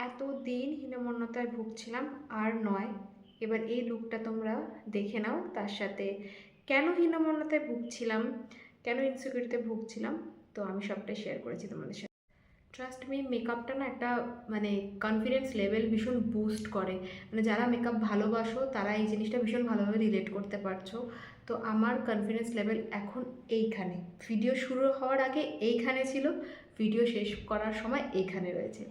এতদিন হীনমন্যতায় ভুগছিলাম, আর নয়। এবার এই লুকটা তোমরা দেখে নাও, তার সাথে কেন হীনমন্যতায় ভুগছিলাম, কেন ইনসিকিউরিটিতে ভুগছিলাম, তো আমি সবটাই শেয়ার করেছি তোমাদের সাথে। ট্রাস্ট মি, মেকআপটা না একটা কনফিডেন্স লেভেল ভীষণ বুস্ট করে। যারা মেকআপ ভালোবাসো তারা এই জিনিসটা ভীষণ ভালোভাবে রিলেট করতে পারছো। তো আমার কনফিডেন্স লেভেল এখন এইখানে, ভিডিও শুরু হওয়ার আগে এইখানে ছিল, ভিডিও শেষ করার সময় এইখানে রয়েছে।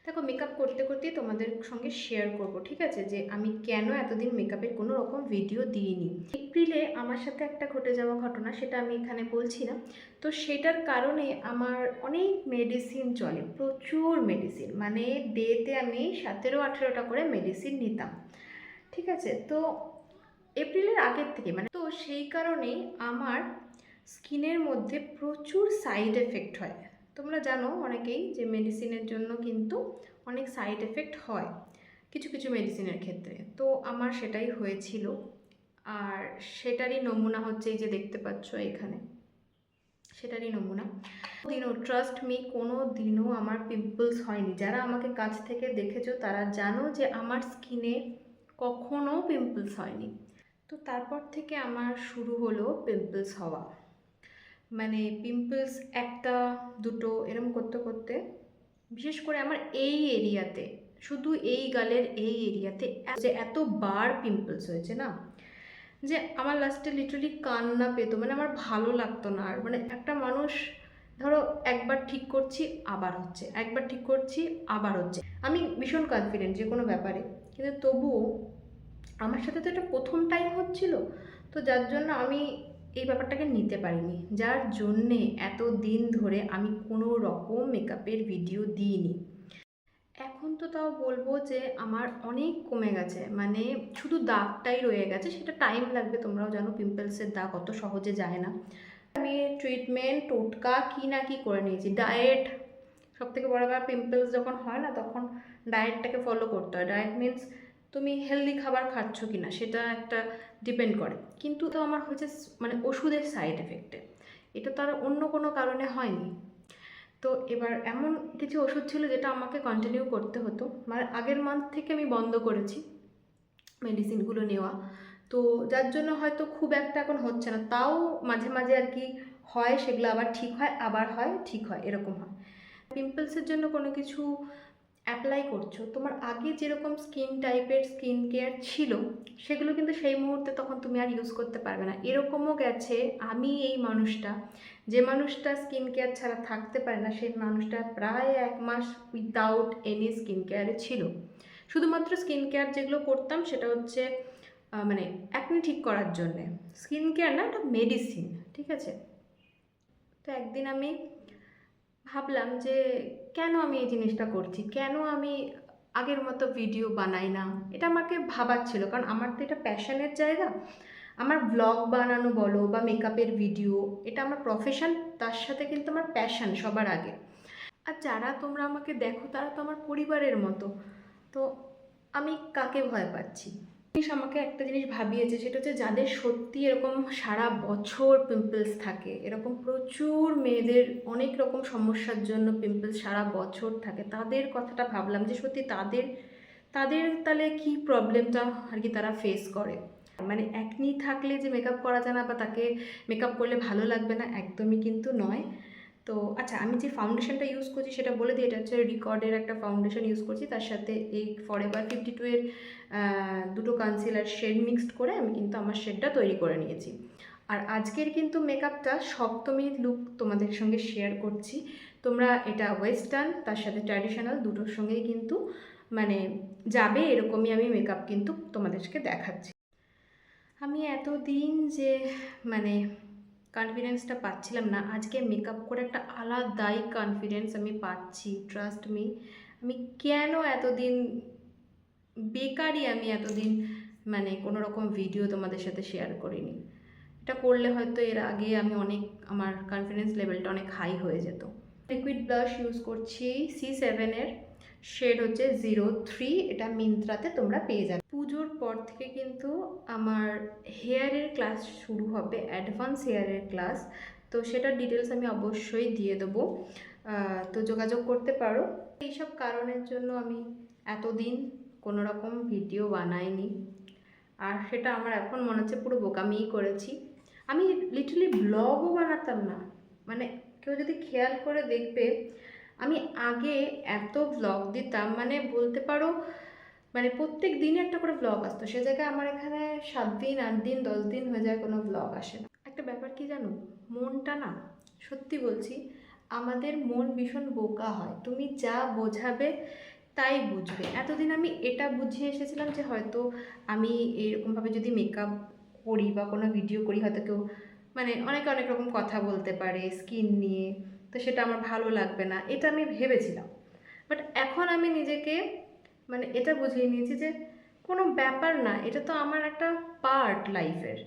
দেখো, মেকআপ করতে করতেই তোমাদের সঙ্গে শেয়ার করব, ঠিক আছে, যে আমি কেন এতদিন মেকআপের কোনো রকম ভিডিও দিইনি। এপ্রিলে আমার সাথে একটা ঘটে যাওয়া ঘটনা, সেটা আমি এখানে বলছি না। তো সেটার কারণে আমার অনেক মেডিসিন চলে, প্রচুর মেডিসিন, ডেতে আমি 17-18টা করে মেডিসিন নিতাম, ঠিক আছে। তো এপ্রিলের আগের থেকে তো সেই কারণে আমার স্কিনের মধ্যে প্রচুর সাইড এফেক্ট হয়। তোমরা জানো অনেকেই যে মেডিসিনের জন্য কিন্তু অনেক সাইড এফেক্ট হয় কিছু কিছু মেডিসিনের ক্ষেত্রে। তো আমার সেটাই হয়েছিল, আর সেটারই নমুনা হচ্ছে এই যে দেখতে পাচ্ছ এখানে, সেটারই নমুনা। ট্রাস্ট মি, কোনো দিনও আমার পিম্পলস হয়নি। যারা আমাকে কাছ থেকে দেখেছো তারা জানো যে আমার স্কিনে কখনো পিম্পলস হয়নি। তো তারপর থেকে আমার শুরু হলো পিম্পলস হওয়া, পিম্পলস একটা দুটো এরম করতে করতে, বিশেষ করে আমার এই এরিয়াতে, শুধু এই গালের এই এরিয়াতে যে এতবার পিম্পলস হয়েছে না, যে আমার লাস্টে লিটারালি কান্না পেতো, আমার ভালো লাগতো না আর। একটা মানুষ ধরো একবার ঠিক করছি আবার হচ্ছে, একবার ঠিক করছি আবার হচ্ছে। আমি ভীষণ কনফিডেন্ট যে কোনো ব্যাপারে, কিন্তু তবুও আমার সাথে তো এটা প্রথম টাইম হচ্ছিল, তো যার জন্য আমি এই ব্যাপারটাকে নিতে পারিনি, যার জন্যে এত দিন ধরে আমি কোনো রকম মেকআপের ভিডিও দিইনি। এখন তো তাও বলবো যে আমার অনেক কমে গেছে, শুধু দাগটাই রয়ে গেছে, সেটা টাইম লাগবে, তোমরাও জানো পিম্পলসের দাগ অত সহজে যায় না। আমি ট্রিটমেন্ট টোটকা কি না কি করে নিয়েছি, ডায়েট, সব থেকে বড় ব্যাপার পিম্পলস যখন হয় না তখন ডায়েটটাকে ফলো করতে হয়। ডায়েট মিনস তুমি হেলদি খাবার খাচ্ছ কি না সেটা একটা ডিপেন্ড করে, কিন্তু তো আমার হয়েছে ওষুধের সাইড এফেক্টে, এটা তো আর অন্য কোনো কারণে হয়নি। তো এবার এমন কিছু ওষুধ ছিল যেটা আমাকে কন্টিনিউ করতে হতো, আগের মান্থ থেকে আমি বন্ধ করেছি মেডিসিনগুলো নেওয়া, তো যার জন্য হয়তো খুব একটা এখন হচ্ছে না, তাও মাঝে মাঝে আর কি হয়, সেগুলো আবার ঠিক হয়, আবার হয় ঠিক হয়, এরকম হয়। পিম্পলসের জন্য কোনো কিছু অ্যাপ্লাই করছো, তোমার আগে যেরকম স্কিন টাইপের স্কিন কেয়ার ছিল সেগুলো কিন্তু সেই মুহূর্তে তখন তুমি আর ইউজ করতে পারবে না। এরকমও গেছে, আমি এই মানুষটা, যে মানুষটা স্কিন কেয়ার ছাড়া থাকতে পারে না, সেই মানুষটা প্রায় 1 মাস উইদাউট এনি স্কিন কেয়ারে ছিল। শুধুমাত্র স্কিন কেয়ার যেগুলো করতাম সেটা হচ্ছে অ্যাকনে ঠিক করার জন্যে, স্কিন কেয়ার না, ওটা মেডিসিন, ঠিক আছে। তো একদিন আমি ভাবলাম যে কেন আমি এই জিনিসটা করছি, কেন আমি আগের মতো ভিডিও বানাই না, এটা আমাকে ভাবাচ্ছিল, কারণ আমার তো এটা প্যাশনের জায়গা। আমার ব্লগ বানানো বলো বা মেকআপের ভিডিও, এটা আমার প্রফেশন, তার সাথে কিন্তু আমার প্যাশন সবার আগে। আর যারা তোমরা আমাকে দেখো তারা তো আমার পরিবারের মতো, তো আমি কাকে ভয় পাচ্ছি। আমাকে একটা জিনিস ভাবিয়েছে, সেটা হচ্ছে যাদের সত্যি এরকম সারা বছর পিম্পলস থাকে, এরকম প্রচুর মেয়েদের অনেক রকম সমস্যার জন্য পিম্পলস সারা বছর থাকে, তাদের কথাটা ভাবলাম যে সত্যি তাদের তাদের তাহলে কী প্রবলেমটা আর কি তারা ফেস করে। একনি থাকলে যে মেকআপ করা যায় না বা তাকে মেকআপ করলে ভালো লাগবে না, একদমই কিন্তু নয়। তো আচ্ছা, আমি যে ফাউন্ডেশনটা ইউজ করছি সেটা বলে দিই, এটা হচ্ছে রিকর্ডের একটা ফাউন্ডেশন ইউজ করছি, তার সাথে এই ফরএভার 52 এর দুটো কনসিলার শেড মিক্সড করে আমি কিন্তু আমার শেডটা তৈরি করে নিয়েছি। আর আজকের কিন্তু মেকআপটা সপ্তমী লুক তোমাদের সঙ্গে শেয়ার করছি। তোমরা এটা ওয়েস্টার্ন তার সাথে ট্র্যাডিশনাল দুটোর সঙ্গেই কিন্তু যাবে, এরকমই আমি মেকআপ কিন্তু তোমাদেরকে দেখাচ্ছি। আমি এতদিন যে কনফিডেন্সটা পাচ্ছিলাম না, আজকে মেকআপ করে একটা আলাদাই কনফিডেন্স আমি পাচ্ছি। ট্রাস্ট মি, আমি কেন এতদিন বেকারই আমি এতদিন কোনো রকম ভিডিও তোমাদের সাথে শেয়ার করিনি। এটা করলে হয়তো এর আগে আমি আমার কনফিডেন্স লেভেলটা অনেক হাই হয়ে যেত। লিকুইড ব্লাশ ইউজ করছি C7-এর, শেড হচ্ছে 03, এটা মিন্ত্রাতে তোমরা পেয়ে যাবে। পুজোর পর থেকে কিন্তু আমার হেয়ারের ক্লাস শুরু হবে, অ্যাডভান্স হেয়ারের ক্লাস, তো সেটার ডিটেলস আমি অবশ্যই দিয়ে দেবো, তো যোগাযোগ করতে পারো। এইসব কারণের জন্য আমি এতদিন কোনো রকম ভিডিও বানাইনি, আর সেটা আমার এখন মনে হচ্ছে পুরো বোকামিই করেছি। আমি লিটারালি ব্লগও বানাতাম না, মানে কেউ যদি খেয়াল করে দেখবে আমি আগে এত ব্লগ দিতাম, মানে বলতে পারো মানে প্রত্যেক দিনে একটা করে ব্লগ আসতো। সে জায়গায় আমার এখানে 7 দিন 8 দিন 10 দিন হয়ে যায় কোনো ব্লগ আসে না। একটা ব্যাপার কি জানো, মনটা না, সত্যি বলছি, আমাদের মন ভীষণ বোকা হয়। তুমি যা বোঝাবে তাই বুঝবে। এতদিন আমি এটা বুঝিয়ে এসেছিলাম যে হয়তো আমি এরকমভাবে যদি মেকআপ করি বা কোনো ভিডিও করি, হয়তো কেউ মানে অনেকে অনেক রকম কথা বলতে পারে স্কিন নিয়ে, তো সেটা আমার ভালো লাগবে না, এটা আমি ভেবেছিলাম। বাট এখন আমি নিজেকে মানে এটা বুঝিয়ে নিয়েছি যে কোনো ব্যাপার না, এটা তো আমার একটা পার্ট লাইফের।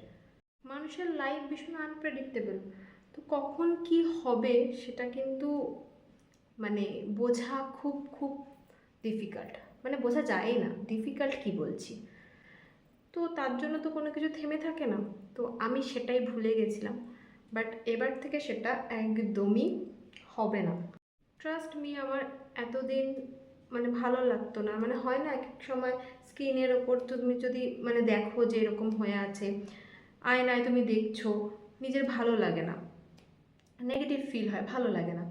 মানুষের লাইফ ভীষণ আনপ্রেডিক্টেবল, তো কখন কি হবে সেটা কিন্তু মানে বোঝা খুব খুব ডিফিকাল্ট, মানে বোঝা যায় না, ডিফিকাল্ট কি বলছি। তো তার জন্য তো কোনো কিছু থেমে থাকে না, তো আমি সেটাই ভুলে গেছিলাম। বাট এবার থেকে সেটা একদমই হবে না। ট্রাস্ট মি, আমার এতদিন মানে ভালো লাগতো না, মানে হয় না এক এক সময় স্কিনের ওপর তুমি যদি মানে দেখো যে এরকম হয়ে আছে, আয়নায় তুমি দেখছো, নিজের ভালো লাগে না, নেগেটিভ ফিল হয়, ভালো লাগে না।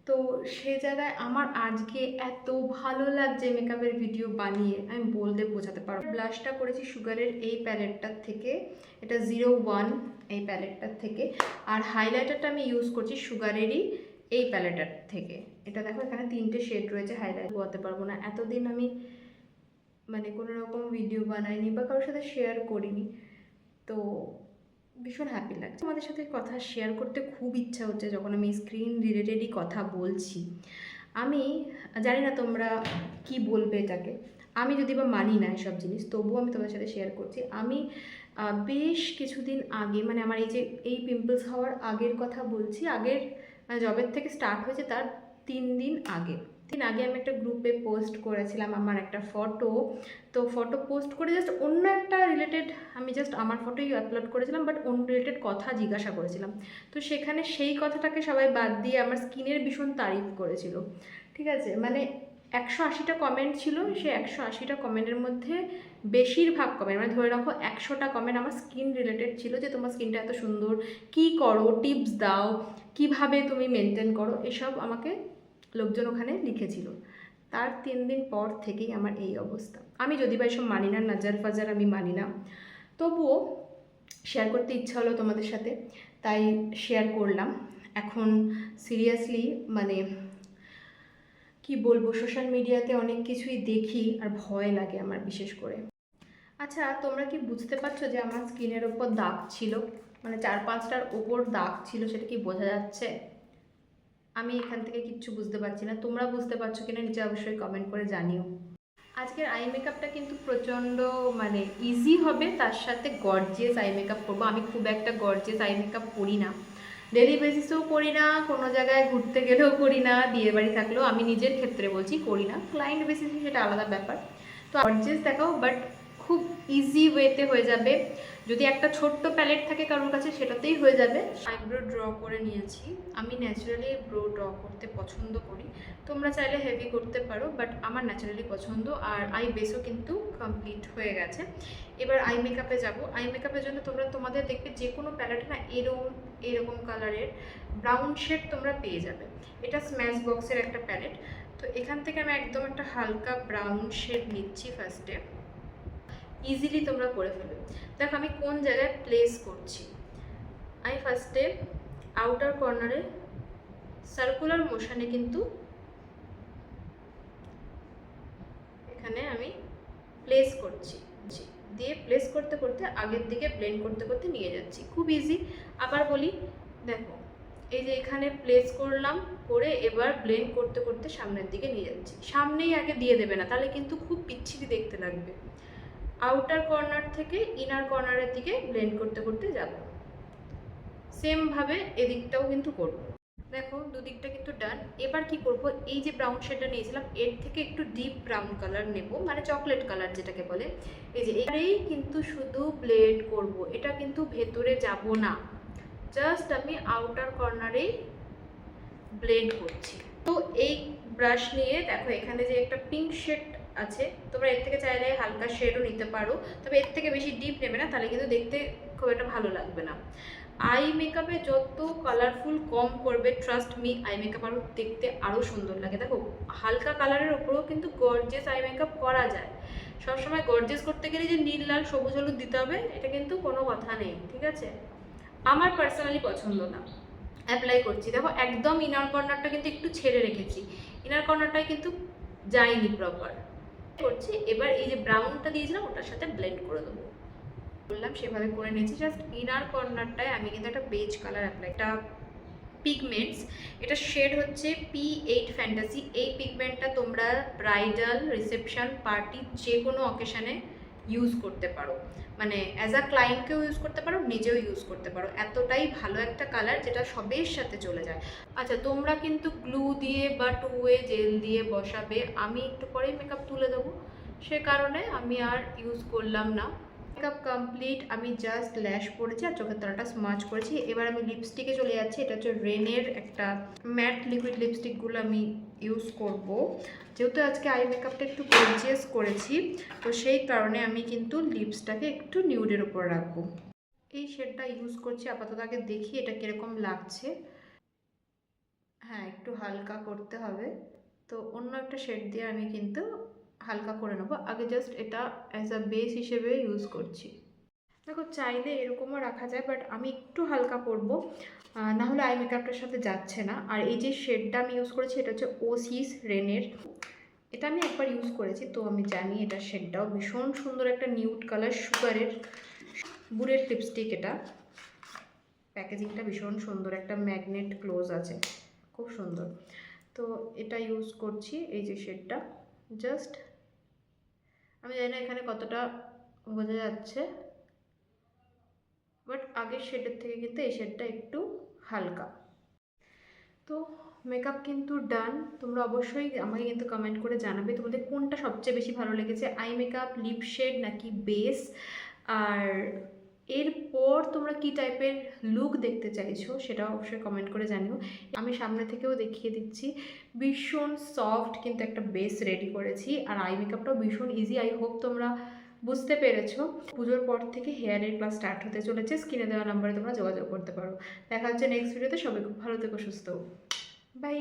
তো সে জায়গায় আমার আজকে এত ভালো লাগছে মেকআপের ভিডিও বানিয়ে, আমি বলতে বোঝাতে পারবো। ব্লাশটা করেছি সুগারের এই প্যালেটটার থেকে, এটা 01 এই প্যালেটটার থেকে। আর হাইলাইটারটা আমি ইউজ করছি সুগারেরই এই প্যালেটটার থেকে। এটা দেখো এখানে 3টে শেড রয়েছে, হাইলাইট বলতে পারবো না, এতদিন আমি মানে কোনো রকম ভিডিও বানাইনি বা কারোর সাথে শেয়ার করিনি। তো ভীষণ হ্যাপি লাগছে, আমাদের সাথে কথা শেয়ার করতে খুব ইচ্ছা হচ্ছে যখন আমি স্ক্রিন রিলেটেডই কথা বলছি। আমি জানি না তোমরা কি বলবে এটাকে, আমি যদি বা মানি না এসব জিনিস, তবুও আমি তোমাদের সাথে শেয়ার করছি। আমি বেশ কিছুদিন আগে, মানে আমার এই যে এই পিম্পলস হওয়ার আগের কথা বলছি, আগের মানে জবের থেকে স্টার্ট হয়েছে তার 3 দিন আগে আমি একটা গ্রুপে পোস্ট করেছিলাম আমার একটা ফটো। তো ফটো পোস্ট করে জাস্ট অন্য একটা রিলেটেড, আমি জাস্ট আমার ফটোই আপলোড করেছিলাম, বাট অন্য রিলেটেড কথা জিজ্ঞাসা করেছিলাম। তো সেখানে সেই কথাটাকে সবাই বাদ দিয়ে আমার স্কিনের ভীষণ তারিফ করেছিল, ঠিক আছে। মানে 180টা কমেন্ট ছিল, সেই 180টা কমেন্টের মধ্যে বেশিরভাগ কমেন্ট, মানে ধরে রাখো 100টা কমেন্ট আমার স্কিন রিলেটেড ছিল, যে তোমার স্কিনটা এত সুন্দর, কি করো, টিপস দাও, কিভাবে তুমি মেনটেন করো, এসব আমাকে লোকজন ওখানে লিখেছিল। তার 3 দিন পর থেকেই আমার এই অবস্থা। আমি যদি বা এসব মানি না, নাজার ফাজার আমি মানি না, তবুও শেয়ার করতে ইচ্ছা হলো তোমাদের সাথে, তাই শেয়ার করলাম। এখন সিরিয়াসলি মানে কি বলবো, সোশ্যাল মিডিয়াতে অনেক কিছুই দেখি আর ভয় লাগে আমার বিশেষ করে। আচ্ছা, তোমরা কি বুঝতে পারছো যে আমার স্কিনের ওপর দাগ ছিল, মানে 4-5টার ওপর দাগ ছিল, সেটা কি বোঝা যাচ্ছে? আমি এখান থেকে কিচ্ছু বুঝতে পারছি না, তোমরা বুঝতে পারছো কিনা নিচে অবশ্যই কমেন্ট করে জানিও। আজকের আই মেকআপটা কিন্তু প্রচণ্ড মানে ইজি হবে, তার সাথে গর্জিয়াস আই মেকআপ করবো। আমি খুব একটা গর্জিয়াস আই মেকআপ করি না, ডেলি বেসিসেও করি না, কোনো জায়গায় ঘুরতে গেলেও করি না, বিয়ে বাড়ি থাকলেও, আমি নিজের ক্ষেত্রে বলছি, করি না। ক্লায়েন্ট বেসিসে সেটা আলাদা ব্যাপার। তো গর্জিয়াস দেখাও, বাট খুব ইজি ওয়েতে হয়ে যাবে। যদি একটা ছোট্ট প্যালেট থাকে কারোর কাছে, সেটাতেই হয়ে যাবে। আইব্রো ড্র করে নিয়েছি, আমি ন্যাচারালি ব্রো ড্র করতে পছন্দ করি, তোমরা চাইলে হেভি করতে পারো, বাট আমার ন্যাচারালি পছন্দ। আর আই বেসও কিন্তু কমপ্লিট হয়ে গেছে। এবার আই মেকআপে যাবো। আই মেকআপের জন্য তোমরা তোমাদের দেখবে যে কোনো প্যালেট না এরকম কালারের ব্রাউন শেড তোমরা পেয়ে যাবে। এটা স্ম্যাশ বক্সের একটা প্যালেট। তো এখান থেকে আমি একদম একটা হালকা ব্রাউন শেড নিচ্ছি ফার্স্টে, ইজিলি তোমরা করে ফেলবে। দেখো আমি কোন জায়গায় প্লেস করছি। আমি ফার্স্টে আউটার কর্নারে সার্কুলার মোশনে কিন্তু এখানে আমি প্লেস করছি, দিয়ে প্লেস করতে করতে আগের দিকে ব্লেন্ড করতে করতে নিয়ে যাচ্ছি, খুব ইজি। আবার বলি, দেখো এই যে এখানে প্লেস করলাম, করে এবার ব্লেন্ড করতে করতে সামনের দিকে নিয়ে যাচ্ছি। সামনেই আগে দিয়ে দেবে না, তাহলে কিন্তু খুব বিচ্ছিরি দেখতে লাগবে। আউটার কর্নার থেকে ইনার কর্নারের দিকে ব্লেন্ড করতে করতে যাব। সেমভাবে এদিকটাও কিন্তু করব। দেখো দুদিকটা কিন্তু ডান। এবার কি করব, এই যে ব্রাউন শেডটা নিয়েছিলাম এর থেকে একটু ডিপ ব্রাউন কালার নেব, মানে চকলেট কালার যেটাকে বলে। এই যে এটাই কিন্তু শুধু ব্লেন্ড করব, এটা কিন্তু ভেতরে যাব না, জাস্ট আমি আউটার কর্নারেই ব্লেন্ড করছি। তো এই ব্রাশ নিয়ে দেখো এখানে যে একটা পিঙ্ক শেড আছে, তোমরা এর থেকে চাইলে হালকা শেডও নিতে পারো, তবে এর থেকে বেশি ডিপ নেবে না, তাহলে কিন্তু দেখতে খুব একটা ভালো লাগবে না। আই মেকআপে যত কালারফুল কম করবে, ট্রাস্ট মি, আই মেকআপ আরও দেখতে আরও সুন্দর লাগে। দেখো হালকা কালারের ওপরেও কিন্তু গর্জিয়াস আই মেকআপ করা যায়। সবসময় গর্জিয়াস করতে গেলে যে নীল লাল সবুজ হলুদ দিতে হবে এটা কিন্তু কোনো কথা নেই, ঠিক আছে? আমার পার্সোনালি পছন্দ না। অ্যাপ্লাই করছি, দেখো একদম ইনার কর্নারটা কিন্তু একটু ছেড়ে রেখেছি, ইনার কর্নারটাই কিন্তু যায়নি প্রপার করছি। এবার এই যে ব্রাউনটা দিয়েছিলাম ওটার সাথে ব্লেন্ড করে দেবো, বললাম সেভাবে করে নিয়েছি। জাস্ট ইনার কর্নারটায় আমি কিন্তু একটা বেজ কালার অ্যাপ্লাই, একটা পিগমেন্টস, এটা শেড হচ্ছে P8 ফ্যান্টাসি। এই পিগমেন্টটা তোমরা ব্রাইডাল, রিসেপশন, পার্টি যে কোনো অকেশানে ইউজ করতে পারো, মানে অ্যাজ আ ক্লায়েন্টকেও ইউজ করতে পারো, নিজেও ইউজ করতে পারো। এতটাই ভালো একটা কালার যেটা সবের সাথে চলে যায়। আচ্ছা, তোমরা কিন্তু গ্লু দিয়ে বা টু ওয়ে জেল দিয়ে বসাবে, আমি একটু পরেই মেকআপ তুলে দেবো, সে কারণে আমি আর ইউজ করলাম না। মেকআপ কমপ্লিট, আমি জাস্ট ল্যাশ পরেছি আর চোখের তলাটা স্মাচ করেছি। এবার আমি লিপস্টিকে চলে যাচ্ছি। এটা হচ্ছে রেনের একটা ম্যাট লিকুইড লিপস্টিকগুলো আমি ইউজ করব, যেহেতু আজকে আই মেকআপটা একটু গর্জিয়াস করেছি, তো সেই কারণে আমি কিন্তু লিপসটাকে একটু নিউডের উপর রাখবো। এই শেডটা ইউজ করছি আপাতত, আগে দেখি এটা কীরকম লাগছে। হ্যাঁ, একটু হালকা করতে হবে, তো অন্য একটা শেড দিয়ে আমি কিন্তু হালকা করে নেবো। আগে জাস্ট এটা অ্যাজ আ বেস হিসেবে ইউজ করছি। দেখো চাইলে এরকমও রাখা যায়, বাট আমি একটু হালকা করবো, না হলে আই মেকআপটার সাথে যাচ্ছে না। আর এই যে শেডটা আমি ইউজ করেছি এটা হচ্ছে ওসিস রেনের, এটা আমি একবার ইউজ করেছি, তো আমি জানি এটা শেডটাও ভীষণ সুন্দর, একটা নিউড কালার সুগারের বুড়ের লিপস্টিক। এটা প্যাকেজিংটা ভীষণ সুন্দর, একটা ম্যাগনেট ক্লোজ আছে, খুব সুন্দর। তো এটা ইউজ করছি, এই যে শেডটা। জাস্ট আমি জানি না এখানে কতটা বোঝা যাচ্ছে, বাট আগের শেডের থেকে কিন্তু এই শেডটা একটু হালকা। তো মেকআপ কিন্তু ডান। তোমরা অবশ্যই আমাকে কিন্তু কমেন্ট করে জানাবে তোমাদের কোনটা সবচেয়ে বেশি ভালো লেগেছে, আই মেকআপ, লিপ শেড নাকি বেস। আর এরপর তোমরা কি টাইপের লুক দেখতে চাইছো সেটা অবশ্যই কমেন্ট করে জানিও। আমি সামনে থেকেও দেখিয়ে দিচ্ছি, ভীষণ সফট কিন্তু একটা বেস রেডি করেছি, আর আই মেকআপটাও ভীষণ ইজি। আই হোপ তোমরা বুঝতে পেরেছো। পুজোর পর থেকে হেয়ারের ক্লাস স্টার্ট হতে চলেছে, স্ক্রিনে দেওয়া নাম্বারে তোমরা যোগাযোগ করতে পারো। দেখা হচ্ছে নেক্সট ভিডিওতে। সবাই খুব ভালো থেকো, সুস্থ, বাই।